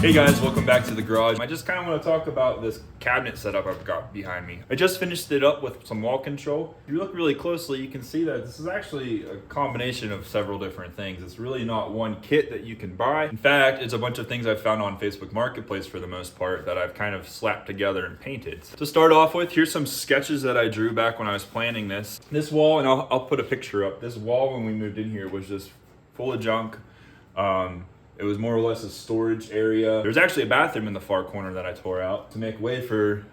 Hey guys, welcome back to the garage. I just kind of want to talk about this cabinet setup I've got behind me. I just finished it up with some wall control. If you look really closely, you can see that this is actually a combination of several different things. It's really not one kit that you can buy. In fact, it's a bunch of things I've found on Facebook Marketplace for the most part that I've kind of slapped together and painted. To start off with, here's some sketches that I drew back when I was planning this. This wall, and I'll put a picture up. This wall when we moved in here was just full of junk. It was more or less a storage area. There's actually a bathroom in the far corner that I tore out to make way for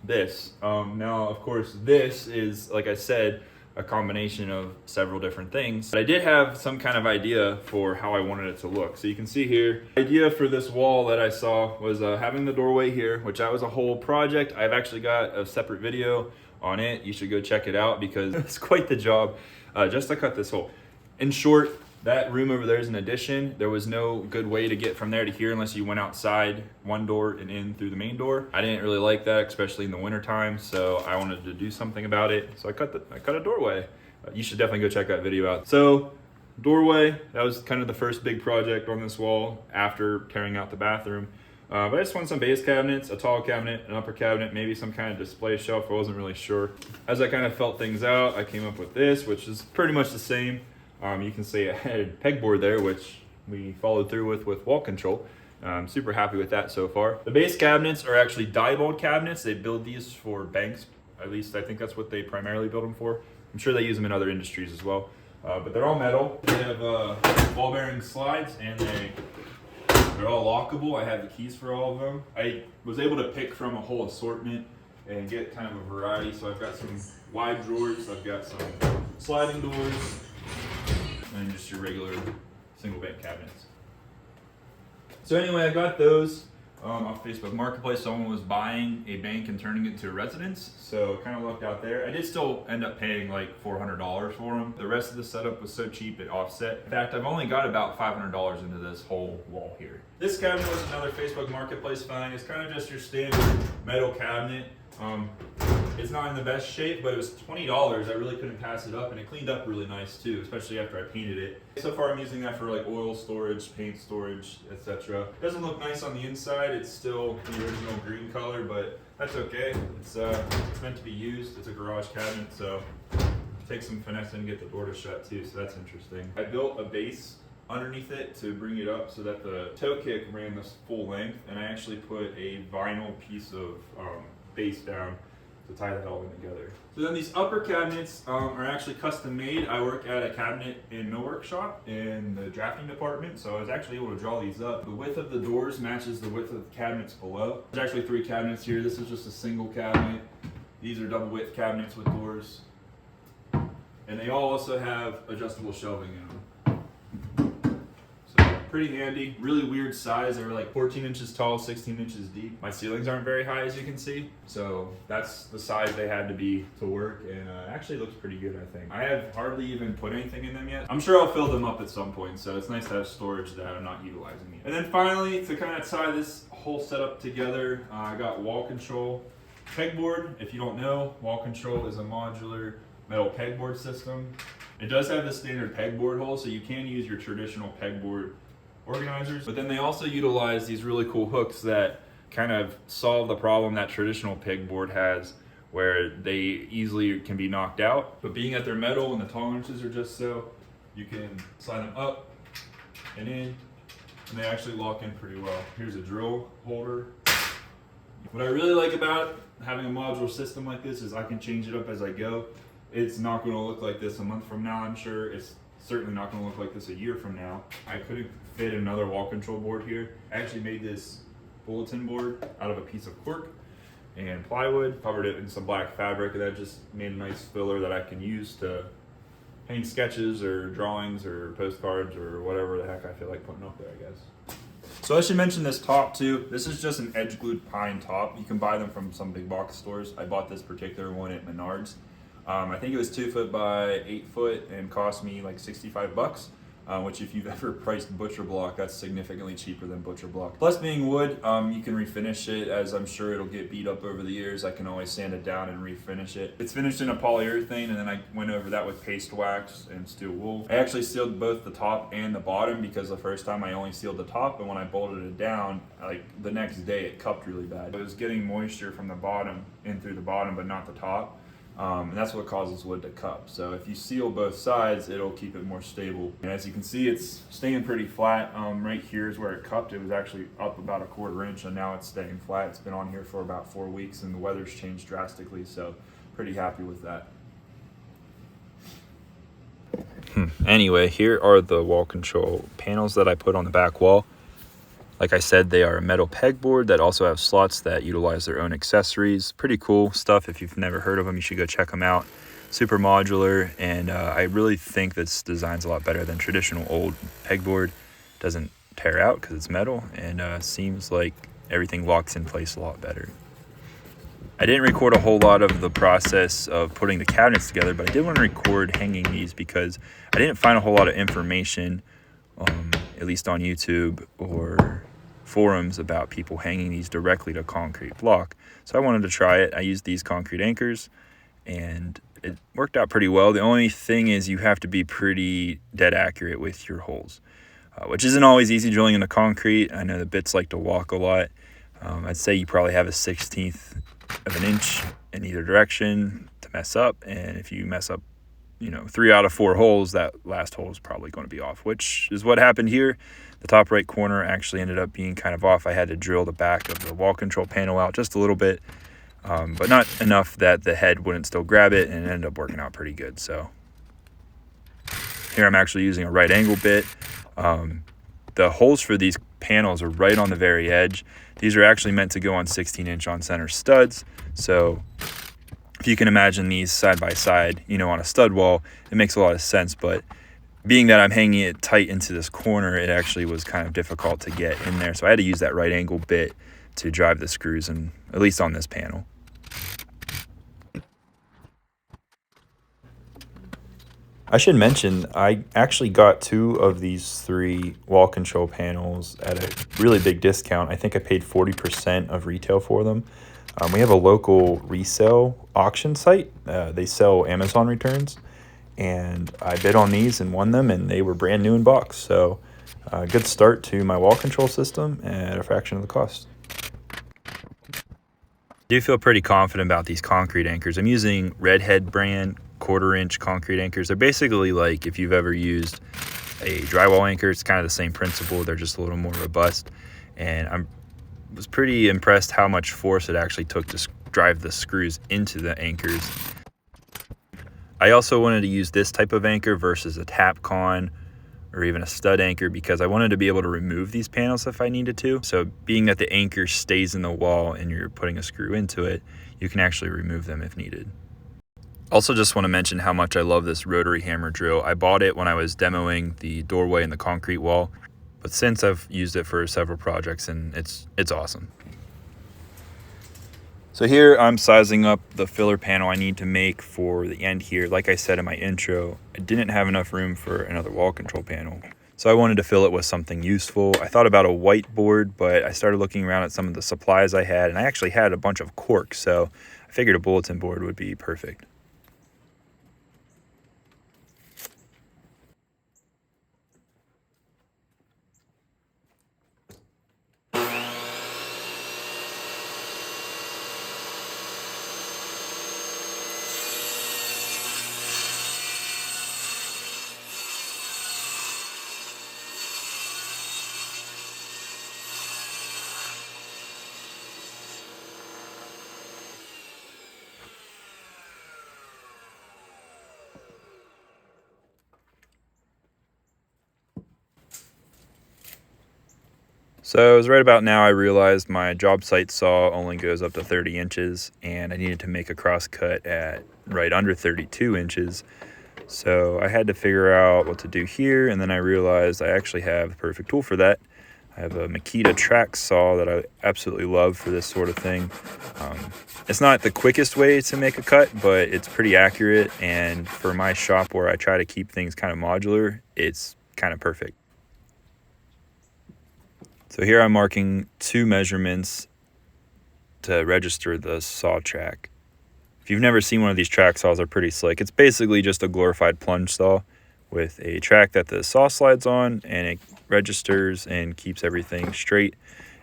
this. Now, of course, this is, like I said, a combination of several different things. But I did have some kind of idea for how I wanted it to look. So you can see here, the idea for this wall that I saw was having the doorway here, which that was a whole project. I've actually got a separate video on it. You should go check it out because it's quite the job just to cut this hole. In short, that room over there is an addition. There was no good way to get from there to here unless you went outside one door and in through the main door. I didn't really like that, especially in the winter time, so I wanted to do something about it. So I cut a doorway. You should definitely go check that video out. So doorway, that was kind of the first big project on this wall after tearing out the bathroom. But I just wanted some base cabinets, a tall cabinet, an upper cabinet, maybe some kind of display shelf. I wasn't really sure. As I kind of felt things out, I came up with this, which is pretty much the same. You can see I had pegboard there, which we followed through with wall control. I'm super happy with that so far. The base cabinets are actually die-mold cabinets. They build these for banks. At least I think that's what they primarily build them for. I'm sure they use them in other industries as well. But they're all metal. They have ball bearing slides and they're all lockable. I have the keys for all of them. I was able to pick from a whole assortment and get kind of a variety. So I've got some wide drawers. I've got some sliding doors, and just your regular single bank cabinets. So anyway, I got those off Facebook Marketplace. Someone was buying a bank and turning it to a residence, so it kind of looked out there. I did still end up paying like $400 for them. The rest of the setup was so cheap it offset. In fact, I've only got about $500 into this whole wall here. This cabinet was another Facebook Marketplace find. It's kind of just your standard metal cabinet. It's not in the best shape, but it was $20. I really couldn't pass it up, and it cleaned up really nice too, especially after I painted it. So far I'm using that for like oil storage, paint storage, etc. It doesn't look nice on the inside. It's still the original green color, but that's okay. It's meant to be used. It's a garage cabinet, so take some finesse and get the door to shut too, so that's interesting. I built a base underneath it to bring it up so that the toe kick ran this full length, and I actually put a vinyl piece of base down to tie that all in together. So then these upper cabinets are actually custom made. I work at a cabinet and mill workshop in the drafting department, so I was actually able to draw these up. The width of the doors matches the width of the cabinets below. There's actually 3 cabinets here. This is just a single cabinet. These are double width cabinets with doors. And they all also have adjustable shelving in them. Pretty handy, really weird size. They were like 14 inches tall, 16 inches deep. My ceilings aren't very high, as you can see, so that's the size they had to be to work, and actually looks pretty good, I think. I have hardly even put anything in them yet. I'm sure I'll fill them up at some point, so it's nice to have storage that I'm not utilizing yet. And then finally, to kind of tie this whole setup together, I got wall control pegboard. If you don't know, wall control is a modular metal pegboard system. It does have the standard pegboard hole, so you can use your traditional pegboard organizers, but then they also utilize these really cool hooks that kind of solve the problem that traditional pegboard has, where they easily can be knocked out. But being that they're metal and the tolerances are just so, you can slide them up and in, and they actually lock in pretty well. Here's a drill holder. What I really like about having a modular system like this is I can change it up as I go. It's not going to look like this a month from now, I'm sure. It's certainly not going to look like this a year from now. I couldn't fit another wall control board here. I actually made this bulletin board out of a piece of cork and plywood, covered it in some black fabric, and that just made a nice filler that I can use to hang sketches or drawings or postcards or whatever the heck I feel like putting up there, I guess. So I should mention this top too. This is just an edge glued pine top. You can buy them from some big box stores. I bought this particular one at Menards. I think it was 2 foot by 8 foot and cost me like $65. which if you've ever priced butcher block, that's significantly cheaper than butcher block. Plus being wood, you can refinish it, as I'm sure it'll get beat up over the years. I can always sand it down and refinish it. It's finished in a polyurethane, and then I went over that with paste wax and steel wool. I actually sealed both the top and the bottom, because the first time I only sealed the top, and when I bolted it down, like the next day it cupped really bad. It was getting moisture from the bottom in through the bottom, but not the top. And that's what causes wood to cup. So if you seal both sides, it'll keep it more stable. And as you can see, it's staying pretty flat. Right here is where it cupped. It was actually up about 1/4 inch, and now it's staying flat. It's been on here for about 4 weeks, and the weather's changed drastically, so pretty happy with that. Anyway, here are the wall control panels that I put on the back wall. Like I said, they are a metal pegboard that also have slots that utilize their own accessories. Pretty cool stuff. If you've never heard of them, you should go check them out. Super modular, and I really think this design's a lot better than traditional old pegboard. Doesn't tear out because it's metal, and seems like everything locks in place a lot better. I didn't record a whole lot of the process of putting the cabinets together, but I did want to record hanging these because I didn't find a whole lot of information, at least on YouTube or forums, about people hanging these directly to concrete block. So I wanted to try it. I used these concrete anchors, and it worked out pretty well. The only thing is you have to be pretty dead accurate with your holes, which isn't always easy drilling into concrete. I know the bits like to walk a lot. I'd say you probably have a 1/16 of an inch in either direction to mess up, and if you mess up 3 out of 4 holes, that last hole is probably going to be off, which is what happened here. The top right corner actually ended up being kind of off. I had to drill the back of the wall control panel out just a little bit, but not enough that the head wouldn't still grab it, and it ended up working out pretty good. So here I'm actually using a right angle bit. The holes for these panels are right on the very edge. These are actually meant to go on 16-inch on center studs. So if you can imagine these side by side, on a stud wall, it makes a lot of sense. But being that I'm hanging it tight into this corner, it actually was kind of difficult to get in there. So I had to use that right angle bit to drive the screws in, at least on this panel. I should mention, I actually got 2 of these 3 wall control panels at a really big discount. I think I paid 40% of retail for them. We have a local resale auction site. They sell Amazon returns, and I bid on these and won them, and they were brand new in box. So good start to my wall control system at a fraction of the cost. I do feel pretty confident about these concrete anchors. I'm using Redhead brand 1/4 inch concrete anchors. They're basically like if you've ever used a drywall anchor. It's kind of the same principle. They're just a little more robust, and I was pretty impressed how much force it actually took to drive the screws into the anchors. I also wanted to use this type of anchor versus a Tapcon or even a stud anchor because I wanted to be able to remove these panels if I needed to. So being that the anchor stays in the wall and you're putting a screw into it, you can actually remove them if needed. Also just want to mention how much I love this rotary hammer drill. I bought it when I was demoing the doorway in the concrete wall, but since I've used it for several projects, and it's awesome. So here I'm sizing up the filler panel I need to make for the end here. Like I said in my intro, I didn't have enough room for another wall control panel. So I wanted to fill it with something useful. I thought about a whiteboard, but I started looking around at some of the supplies I had, and I actually had a bunch of cork, so I figured a bulletin board would be perfect. So it was right about now I realized my job site saw only goes up to 30 inches and I needed to make a cross cut at right under 32 inches. So I had to figure out what to do here, and then I realized I actually have the perfect tool for that. I have a Makita track saw that I absolutely love for this sort of thing. It's not the quickest way to make a cut, but it's pretty accurate, and for my shop where I try to keep things kind of modular, it's kind of perfect. So here I'm marking 2 measurements to register the saw track. If you've never seen one of these track saws, they're pretty slick. It's basically just a glorified plunge saw with a track that the saw slides on, and it registers and keeps everything straight.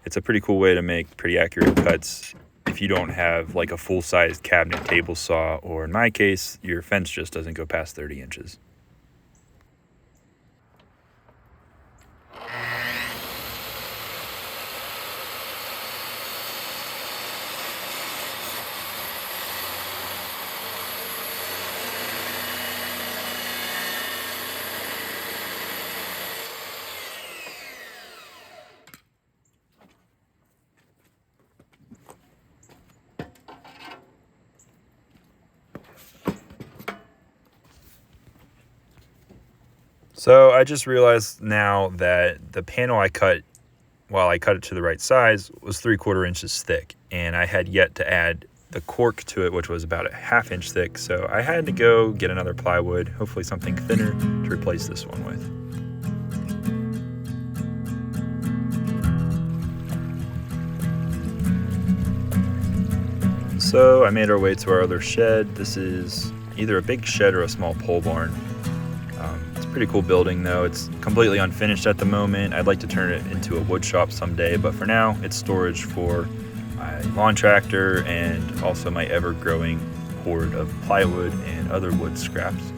It's a pretty cool way to make pretty accurate cuts if you don't have like a full-sized cabinet table saw, or in my case, your fence just doesn't go past 30 inches. So I just realized now that the panel I cut, while I cut it to the right size, was 3/4 inches thick, and I had yet to add the cork to it, which was about a 1/2 inch thick. So I had to go get another plywood, hopefully something thinner, to replace this one with. So I made our way to our other shed. This is either a big shed or a small pole barn. It's a pretty cool building though. It's completely unfinished at the moment. I'd like to turn it into a wood shop someday, but for now it's storage for my lawn tractor and also my ever-growing hoard of plywood and other wood scraps.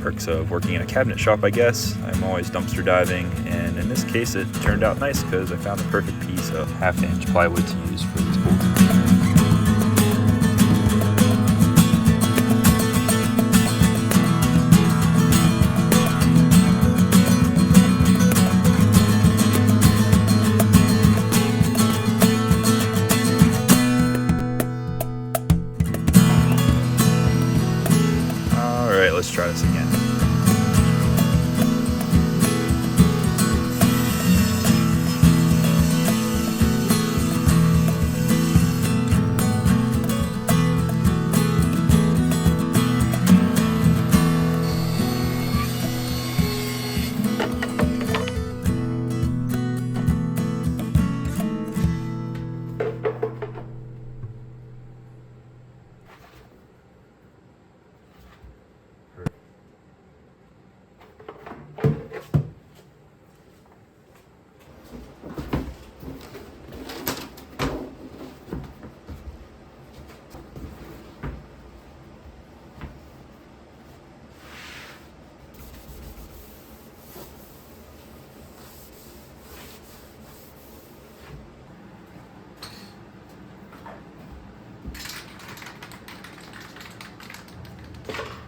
Perks of working in a cabinet shop, I guess. I'm always dumpster diving, and in this case it turned out nice because I found the perfect piece of 1/2 inch plywood to use for these bolts. Let's try this again.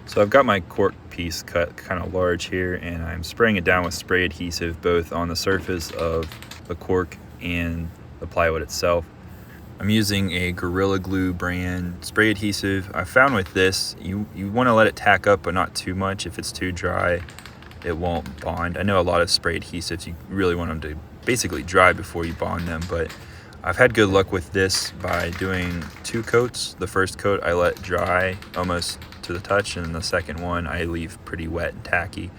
So I've got my cork piece cut kind of large here, and I'm spraying it down with spray adhesive both on the surface of the cork and the plywood itself. I'm using a Gorilla Glue brand spray adhesive. I found with this, you want to let it tack up, but not too much. If it's too dry, it won't bond. I know a lot of spray adhesives, you really want them to basically dry before you bond them, but I've had good luck with this by doing 2 coats. The first coat I let dry almost to the touch, and the second one I leave pretty wet and tacky.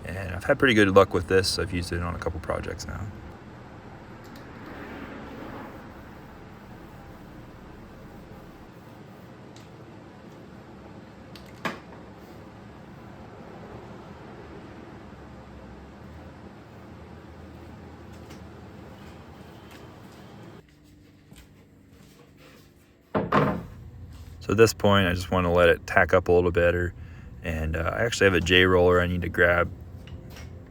And I've had pretty good luck with this. I've used it on a couple projects now. So at this point, I just want to let it tack up a little better. And I actually have a J roller I need to grab.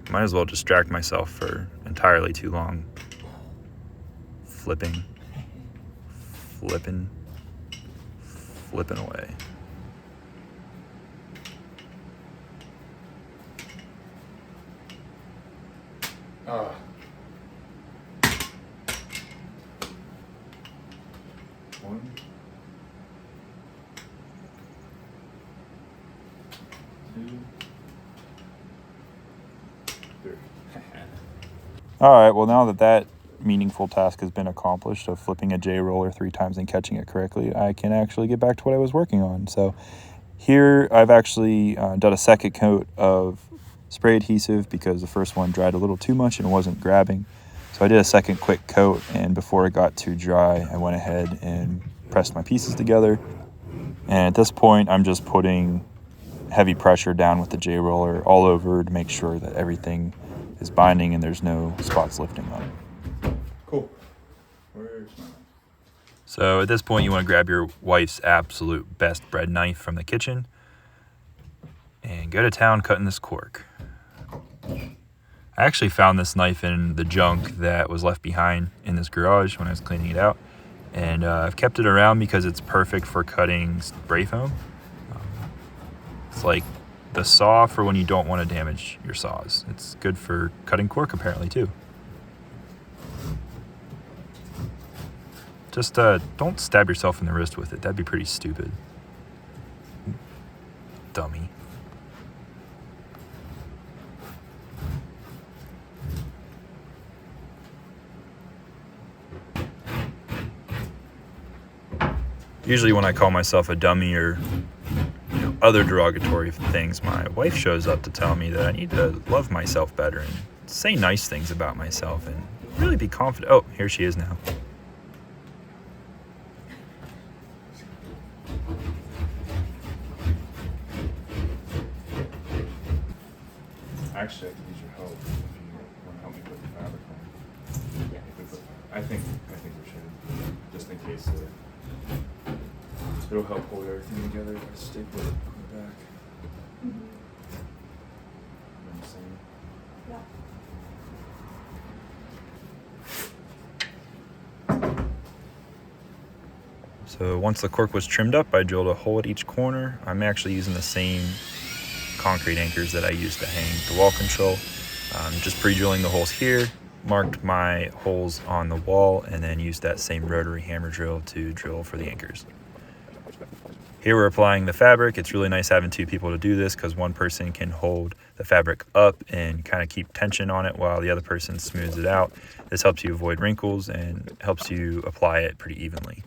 Might as well distract myself for entirely too long. Flipping away. One. 2, 3. All right, well, now that meaningful task has been accomplished of flipping a J roller 3 times and catching it correctly, I can actually get back to what I was working on. So here I've actually done a second coat of spray adhesive because the first one dried a little too much and wasn't grabbing. So I did a second quick coat, and before it got too dry, I went ahead and pressed my pieces together. And at this point, I'm just putting heavy pressure down with the J-roller all over to make sure that everything is binding and there's no spots lifting on. Cool. Where's my knife? So at this point, you want to grab your wife's absolute best bread knife from the kitchen and go to town cutting this cork. I actually found this knife in the junk that was left behind in this garage when I was cleaning it out. And I've kept it around because it's perfect for cutting spray foam. It's like the saw for when you don't want to damage your saws. It's good for cutting cork apparently too. Just don't stab yourself in the wrist with it. That'd be pretty stupid. Dummy. Usually when I call myself a dummy or other derogatory things, my wife shows up to tell me that I need to love myself better and say nice things about myself and really be confident. Oh, here she is now. Actually, I could use your help if you want to help me put the fabric on. Yeah. I think we should, just in case it'll help hold everything together if I staple it on the back. Mm-hmm. You know what I'm saying? Yeah. So once the cork was trimmed up, I drilled a hole at each corner. I'm actually using the same concrete anchors that I used to hang the wall control. Just pre-drilling the holes here, marked my holes on the wall, and then used that same rotary hammer drill to drill for the anchors. Here we're applying the fabric. It's really nice having two people to do this because one person can hold the fabric up and kind of keep tension on it while the other person smooths it out. This helps you avoid wrinkles and helps you apply it pretty evenly.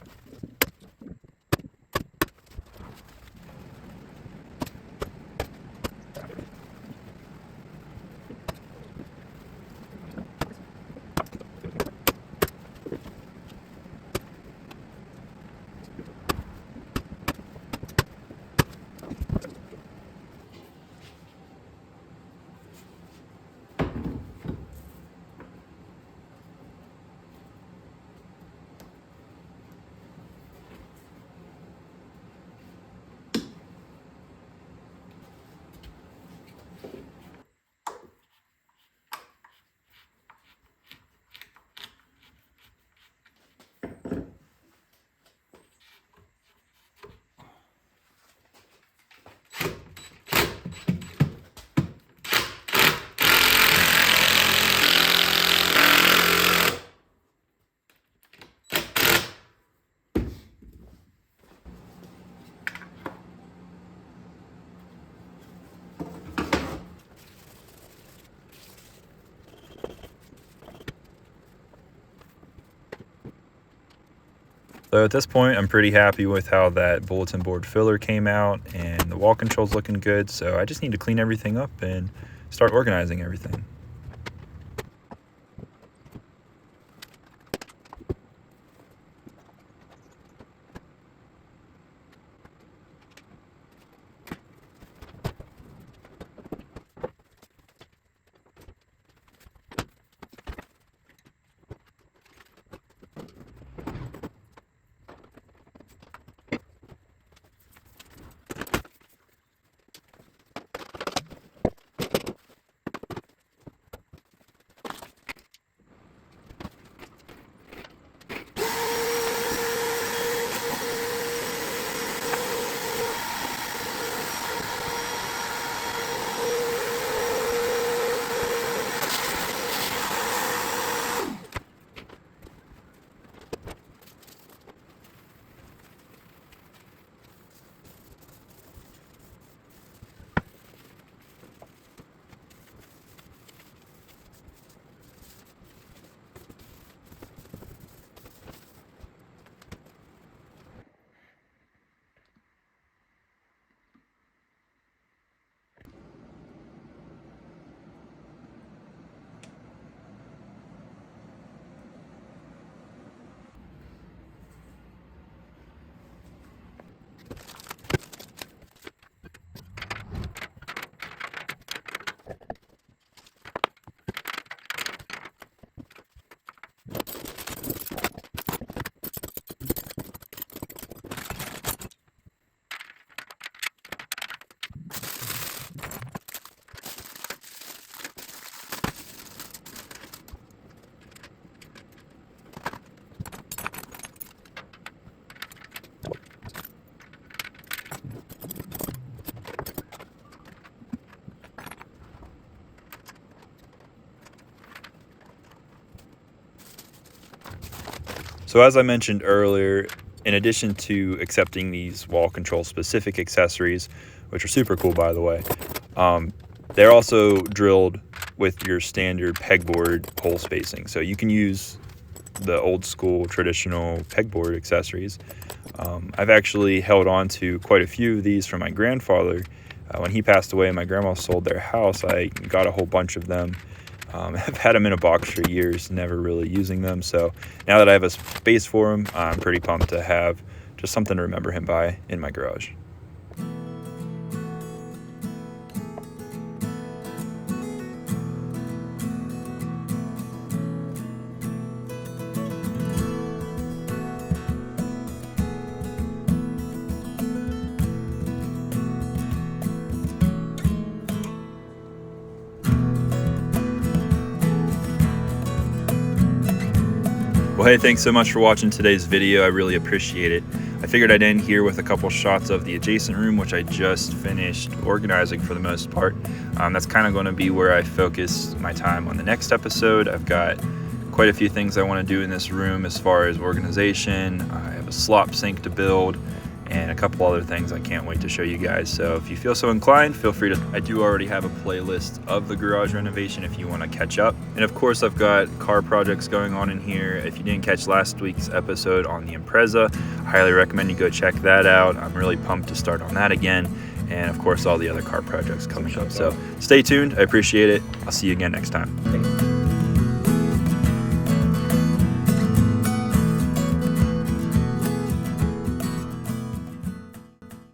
So at this point, I'm pretty happy with how that bulletin board filler came out, and the wall control's looking good. So I just need to clean everything up and start organizing everything. So as I mentioned earlier, in addition to accepting these wall control specific accessories, which are super cool by the way, they're also drilled with your standard pegboard hole spacing. So you can use the old school traditional pegboard accessories. I've actually held on to quite a few of these from my grandfather. When he passed away and my grandma sold their house, I got a whole bunch of them. I've had them in a box for years, never really using them. So now that I have a space for him, I'm pretty pumped to have just something to remember him by in my garage. Well, hey, thanks so much for watching today's video. I really appreciate it. I figured I'd end here with a couple shots of the adjacent room, which I just finished organizing for the most part. That's kind of going to be where I focus my time on the next episode. I've got quite a few things I want to do in this room as far as organization. I have a slop sink to build and a couple other things I can't wait to show you guys. So if you feel so inclined, feel free to. I do already have a playlist of the garage renovation if you want to catch up. And of course, I've got car projects going on in here. If you didn't catch last week's episode on the Impreza, I highly recommend you go check that out. I'm really pumped to start on that again. And of course, all the other car projects coming up. So stay tuned. I appreciate it. I'll see you again next time. Thanks.